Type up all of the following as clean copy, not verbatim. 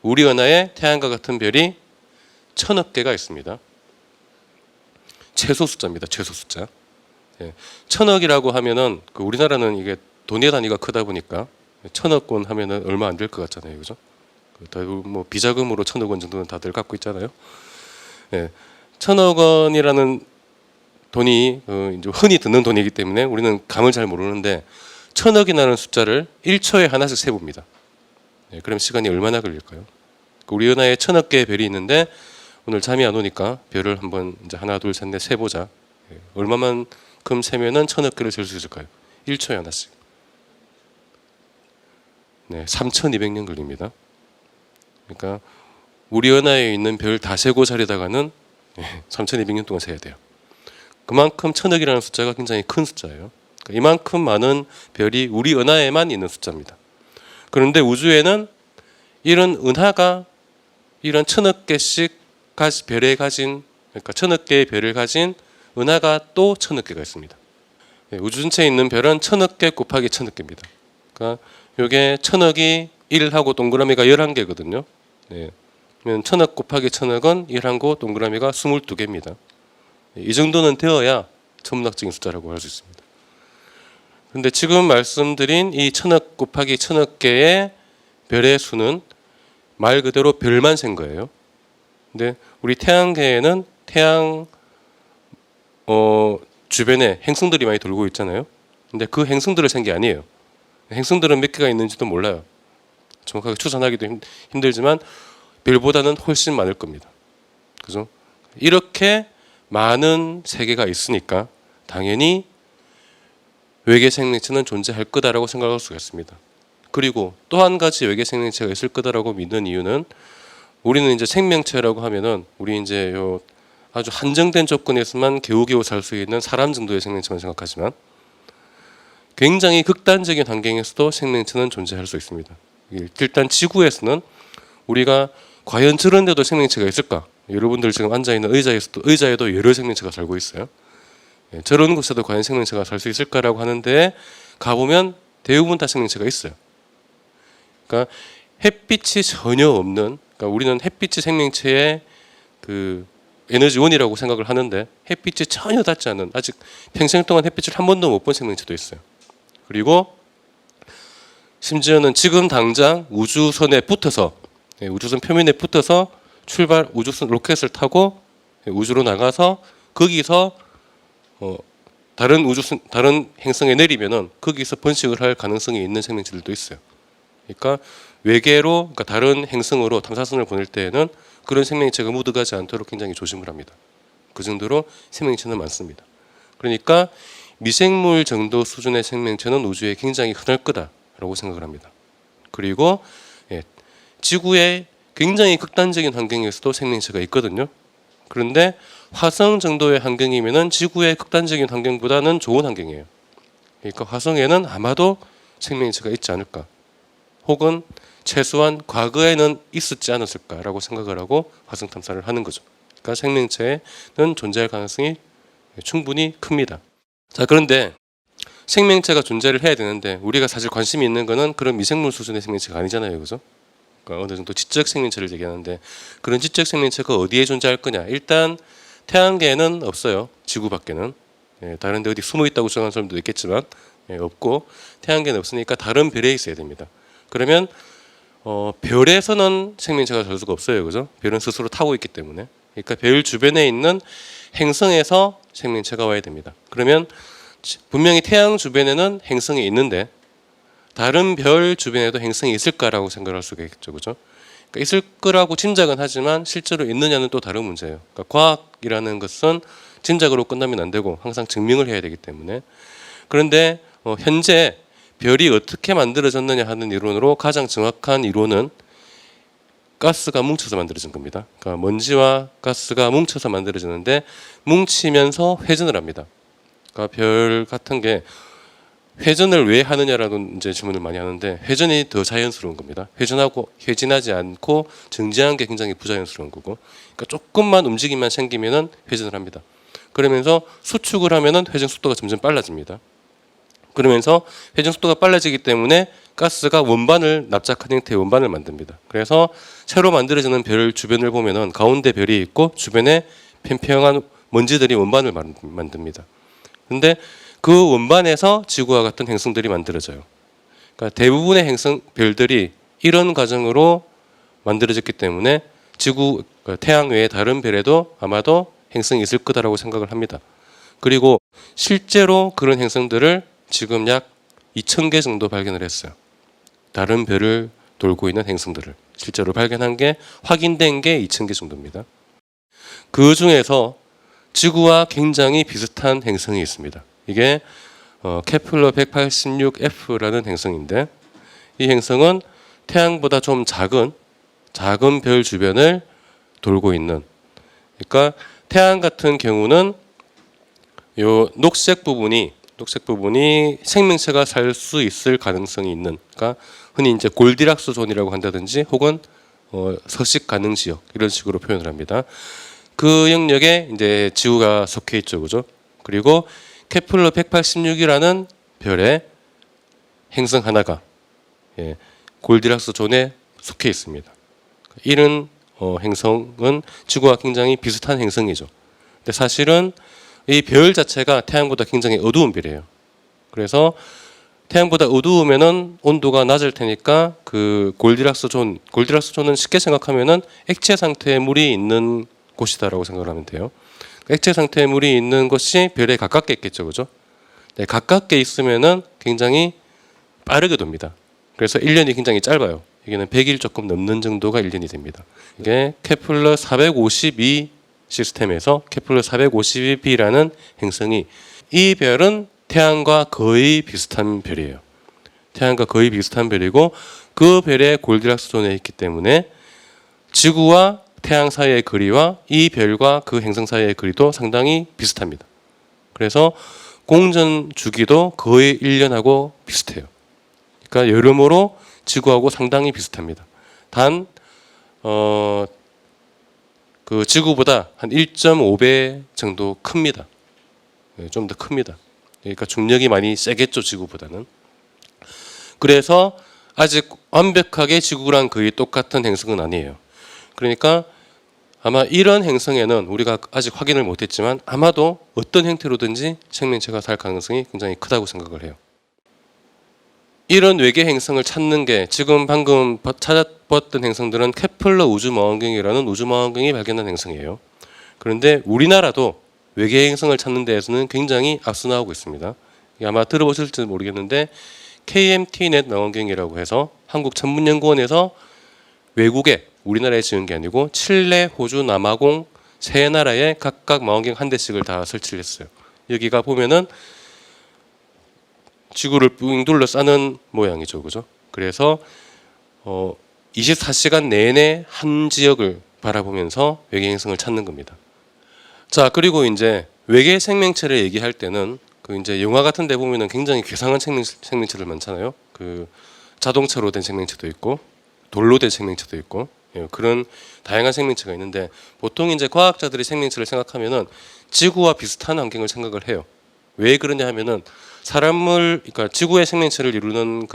우리 은하에 태양과 같은 별이 1000억 개가 있습니다. 최소 숫자입니다. 최소 숫자. 1000억이라고 하면은 우리나라는 이게 돈의 단위가 크다 보니까 1000억 원 하면은 얼마 안 될 것 같잖아요, 그죠? 뭐 비자금으로 1000억 원 정도는 다들 갖고 있잖아요. 1000억 원이라는 돈이 이제 흔히 듣는 돈이기 때문에 우리는 감을 잘 모르는데 1000억이라는 숫자를 1초에 하나씩 세봅니다. 그럼 시간이 얼마나 걸릴까요? 우리 은하에 1000억 개의 별이 있는데 오늘 잠이 안 오니까 별을 한번 이제 하나, 둘, 셋, 넷 세보자. 얼마만큼 세면은 1000억 개를 셀 수 있을까요? 1초에 하나씩. 3200년 걸립니다. 그러니까 우리 은하에 있는 별 다 세고 자리다가는 3200년 동안 세야 돼요. 그만큼 1000억이라는 숫자가 굉장히 큰 숫자예요. 그러니까 이만큼 많은 별이 우리 은하에만 있는 숫자입니다. 그런데 우주에는 이런 은하가 이런 1000억 개씩 별에 가진, 그러니까 1000억 개의 별을 가진 은하가 또 1000억 개가 있습니다. 우주 전체에 있는 별은 1000억 개 곱하기 1000억 개입니다. 그러니까 이게 1000억이 1하고 동그라미가 11개거든요. 그러면 1000억 곱하기 1000억은 1하고 동그라미가 22개입니다. 이 정도는 되어야 천문학적인 숫자라고 할 수 있습니다. 근데 지금 말씀드린 이 1000억 곱하기 1000억 개의 별의 수는 말 그대로 별만 센 거예요. 근데 우리 태양계에는 태양 주변에 행성들이 많이 돌고 있잖아요. 근데 그 행성들을 센 게 아니에요. 행성들은 몇 개가 있는지도 몰라요. 정확하게 추산하기도 힘들지만 별보다는 훨씬 많을 겁니다. 그죠? 이렇게 많은 세계가 있으니까 당연히 외계 생명체는 존재할 거다라고 생각할 수가 있습니다. 그리고 또 한 가지 외계 생명체가 있을 거다라고 믿는 이유는 우리는 이제 생명체라고 하면은 우리 이제 요 아주 한정된 조건에서만 겨우겨우 살 수 있는 사람 정도의 생명체만 생각하지만 굉장히 극단적인 환경에서도 생명체는 존재할 수 있습니다. 일단 지구에서는 우리가 과연 저런 데도 생명체가 있을까? 여러분들 지금 앉아있는 의자에도 여러 생명체가 살고 있어요. 저런 곳에도 과연 생명체가 살 수 있을까라고 하는데 가보면 대부분 다 생명체가 있어요. 그러니까 햇빛이 전혀 없는, 그러니까 우리는 햇빛이 생명체의 그 에너지원이라고 생각을 하는데 햇빛이 전혀 닿지 않은, 아직 평생 동안 햇빛을 한 번도 못 본 생명체도 있어요. 그리고 심지어는 지금 당장 우주선에 붙어서, 우주선 표면에 붙어서 우주선 로켓을 타고 우주로 나가서 거기서 다른 행성에 내리면은 거기서 번식을 할 가능성이 있는 생명체들도 있어요. 그러니까 외계로, 그러니까 다른 행성으로 탐사선을 보낼 때에는 그런 생명체가 묻어가지 않도록 굉장히 조심을 합니다. 그 정도로 생명체는 많습니다. 그러니까 미생물 정도 수준의 생명체는 우주에 굉장히 흔할 거다라고 생각을 합니다. 그리고 지구의 굉장히 극단적인 환경에서도 생명체가 있거든요. 그런데 화성 정도의 환경이면은 지구의 극단적인 환경보다는 좋은 환경이에요. 그러니까 화성에는 아마도 생명체가 있지 않을까, 혹은 최소한 과거에는 있었지 않았을까라고 생각을 하고 화성 탐사를 하는 거죠. 그러니까 생명체는 존재할 가능성이 충분히 큽니다. 자, 그런데 생명체가 존재를 해야 되는데 우리가 사실 관심이 있는 거는 그런 미생물 수준의 생명체가 아니잖아요, 그죠? 그러니까 어느 정도 지적 생명체를 얘기하는데 그런 지적 생명체가 어디에 존재할 거냐? 일단 태양계에는 없어요. 지구 밖에는. 다른 데 어디 숨어 있다고 주장하는 사람도 있겠지만 없고, 태양계는 없으니까 다른 별에 있어야 됩니다. 그러면 별에서는 생명체가 살 수가 없어요, 그죠? 별은 스스로 타고 있기 때문에. 그러니까 별 주변에 있는 행성에서 생명체가 와야 됩니다. 그러면 분명히 태양 주변에는 행성이 있는데 다른 별 주변에도 행성이 있을까라고 생각할 수가 있겠죠, 그죠? 그러니까 있을 거라고 짐작은 하지만 실제로 있느냐는 또 다른 문제예요. 그러니까 과학이라는 것은 짐작으로 끝나면 안 되고 항상 증명을 해야 되기 때문에. 그런데 현재 별이 어떻게 만들어졌느냐 하는 이론으로 가장 정확한 이론은 가스가 뭉쳐서 만들어진 겁니다. 그러니까 먼지와 가스가 뭉쳐서 만들어지는데 뭉치면서 회전을 합니다. 그러니까 별 같은 게 회전을 왜 하느냐라는 이제 질문을 많이 하는데 회전이 더 자연스러운 겁니다. 회전하지 않고 정지하는 게 굉장히 부자연스러운 거고, 그러니까 조금만 움직임만 생기면은 회전을 합니다. 그러면서 수축을 하면은 회전 속도가 점점 빨라집니다. 그러면서 회전 속도가 빨라지기 때문에 가스가 원반을 납작한 형태의 원반을 만듭니다. 그래서 새로 만들어지는 별 주변을 보면은 가운데 별이 있고 주변에 평평한 먼지들이 원반을 만듭니다. 근데 그 원반에서 지구와 같은 행성들이 만들어져요. 그러니까 대부분의 행성 별들이 이런 과정으로 만들어졌기 때문에 태양 외의 다른 별에도 아마도 행성이 있을 거다라고 생각을 합니다. 그리고 실제로 그런 행성들을 지금 약 2,000개 정도 발견을 했어요. 다른 별을 돌고 있는 행성들을 실제로 발견한 게 확인된 게 2,000개 정도입니다. 그 중에서 지구와 굉장히 비슷한 행성이 있습니다. 이게 케플러 186f라는 행성인데 이 행성은 태양보다 좀 작은 별 주변을 돌고 있는, 그러니까 태양 같은 경우는 요 녹색 부분이 생명체가 살 수 있을 가능성이 있는, 그러니까 흔히 이제 골디락스 존이라고 한다든지 혹은 서식 가능 지역 이런 식으로 표현을 합니다. 그 영역에 이제 지구가 속해 있죠, 그죠? 그리고 케플러 186이라는 별의 행성 하나가 골디락스 존에 속해 있습니다. 이런 행성은 지구와 굉장히 비슷한 행성이죠. 근데 사실은 이 별 자체가 태양보다 굉장히 어두운 별이에요. 그래서 태양보다 어두우면은 온도가 낮을 테니까 그 골디락스 존은 쉽게 생각하면은 액체 상태의 물이 있는 곳이다라고 생각을 하면 돼요. 액체 상태의 물이 있는 곳이 별에 가깝게 있겠죠, 그죠? 네, 가깝게 있으면은 굉장히 빠르게 돕니다. 그래서 1년이 굉장히 짧아요. 여기는 100일 조금 넘는 정도가 1년이 됩니다. 이게 케플러 452 시스템에서 케플러 452b라는 행성이, 이 별은 태양과 거의 비슷한 별이에요. 태양과 거의 비슷한 별이고 그 별의 골디락스 존에 있기 때문에 지구와 태양 사이의 거리와 이 별과 그 행성 사이의 거리도 상당히 비슷합니다. 그래서 공전 주기도 거의 1년하고 비슷해요. 그러니까 여러모로 지구하고 상당히 비슷합니다. 단 그 지구보다 한 1.5배 정도 큽니다. 좀 더 큽니다. 그러니까 중력이 많이 세겠죠, 지구보다는. 그래서 아직 완벽하게 지구랑 거의 똑같은 행성은 아니에요. 그러니까 아마 이런 행성에는 우리가 아직 확인을 못했지만 아마도 어떤 형태로든지 생명체가 살 가능성이 굉장히 크다고 생각을 해요. 이런 외계 행성을 찾는 게, 지금 방금 찾아봤던 행성들은 케플러 우주망원경이라는 우주망원경이 발견한 행성이에요. 그런데 우리나라도 외계 행성을 찾는 데에서는 굉장히 앞서 나오고 있습니다. 아마 들어보실지 모르겠는데 KMTnet 망원경이라고 해서 한국천문연구원에서 외국에, 우리나라에 지은 게 아니고 칠레, 호주, 남아공 세 나라에 각각 망원경 한 대씩을 다 설치를 했어요. 여기가 보면은 지구를 뿡 둘러싸는 모양이죠, 그죠? 그래서 24시간 내내 한 지역을 바라보면서 외계 행성을 찾는 겁니다. 자, 그리고 이제 외계 생명체를 얘기할 때는 그 이제 영화 같은 데 보면은 굉장히 괴상한 생명체들 많잖아요. 그 자동차로 된 생명체도 있고 돌로 된 생명체도 있고 그런 다양한 생명체가 있는데, 보통 이제 과학자들이 생명체를 생각하면은 지구와 비슷한 환경을 생각을 해요. 왜 그러냐 하면은 그러니까 지구의 생명체를 이루는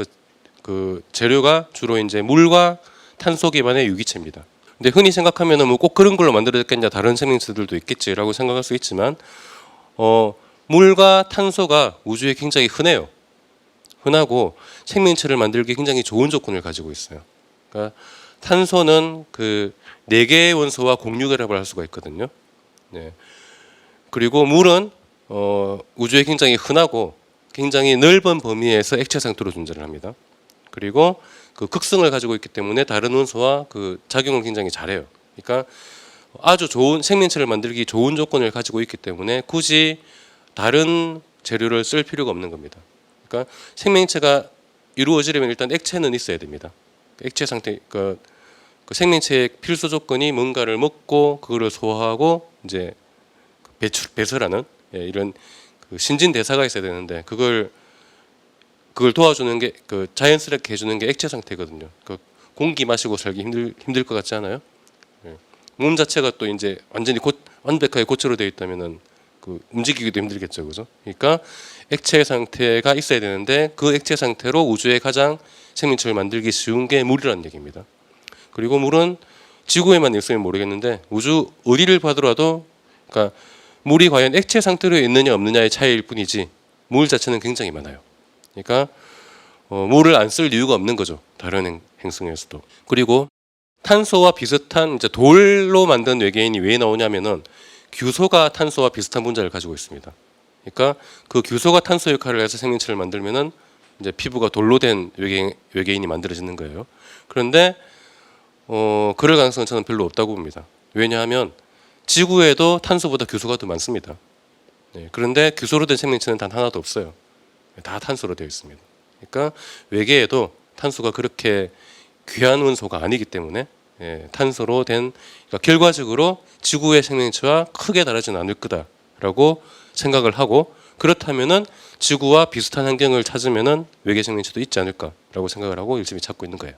그 재료가 주로 이제 물과 탄소 기반의 유기체입니다. 근데 흔히 생각하면은 뭐 꼭 그런 걸로 만들어졌겠냐, 다른 생명체들도 있겠지라고 생각할 수 있지만 물과 탄소가 우주에 굉장히 흔하고 생명체를 만들기 굉장히 좋은 조건을 가지고 있어요. 그러니까 탄소는 그 4개의 원소와 공유결합을 할 수가 있거든요. 네. 그리고 물은 우주에 굉장히 흔하고 굉장히 넓은 범위에서 액체 상태로 존재를 합니다. 그리고 그 극성을 가지고 있기 때문에 다른 원소와 그 작용을 굉장히 잘해요. 그러니까 아주 좋은 생명체를 만들기 좋은 조건을 가지고 있기 때문에 굳이 다른 재료를 쓸 필요가 없는 겁니다. 그러니까 생명체가 이루어지려면 일단 액체는 있어야 됩니다. 액체 상태, 그 생명체의 필수 조건이 뭔가를 먹고 그거를 소화하고 이제 배설하는 이런 그 신진대사가 있어야 되는데 그걸 도와주는 게, 그 자연스럽게 해주는 게 액체 상태거든요. 그 공기 마시고 살기 힘들 것 같지 않아요? 몸 자체가 또 이제 완전히 완벽하게 고체로 되어 있다면은 움직이기도 힘들겠죠, 그죠? 그러니까 액체 상태가 있어야 되는데 그 액체 상태로 우주에 가장 생명체를 만들기 쉬운 게 물이라는 얘기입니다. 그리고 물은 지구에만 있으면 모르겠는데 우주 어디를 봐더라도 그러니까 물이 과연 액체 상태로 있느냐 없느냐의 차이일 뿐이지 물 자체는 굉장히 많아요. 그러니까 물을 안 쓸 이유가 없는 거죠. 다른 행성에서도. 그리고 탄소와 비슷한 이제 돌로 만든 외계인이 왜 나오냐면은 규소가 탄소와 비슷한 분자를 가지고 있습니다. 그러니까 그 규소가 탄소 역할을 해서 생명체를 만들면은 이제 피부가 돌로 된 외계인이 만들어지는 거예요. 그런데 그럴 가능성은 저는 별로 없다고 봅니다. 왜냐하면 지구에도 탄소보다 규소가 더 많습니다. 네, 그런데 규소로 된 생명체는 단 하나도 없어요. 다 탄소로 되어 있습니다. 그러니까 외계에도 탄소가 그렇게 귀한 원소가 아니기 때문에 탄소로 된 그러니까 결과적으로 지구의 생명체와 크게 다르지는 않을 거다라고 생각을 하고 그렇다면은 지구와 비슷한 환경을 찾으면은 외계 생명체도 있지 않을까라고 생각을 하고 열심히 찾고 있는 거예요.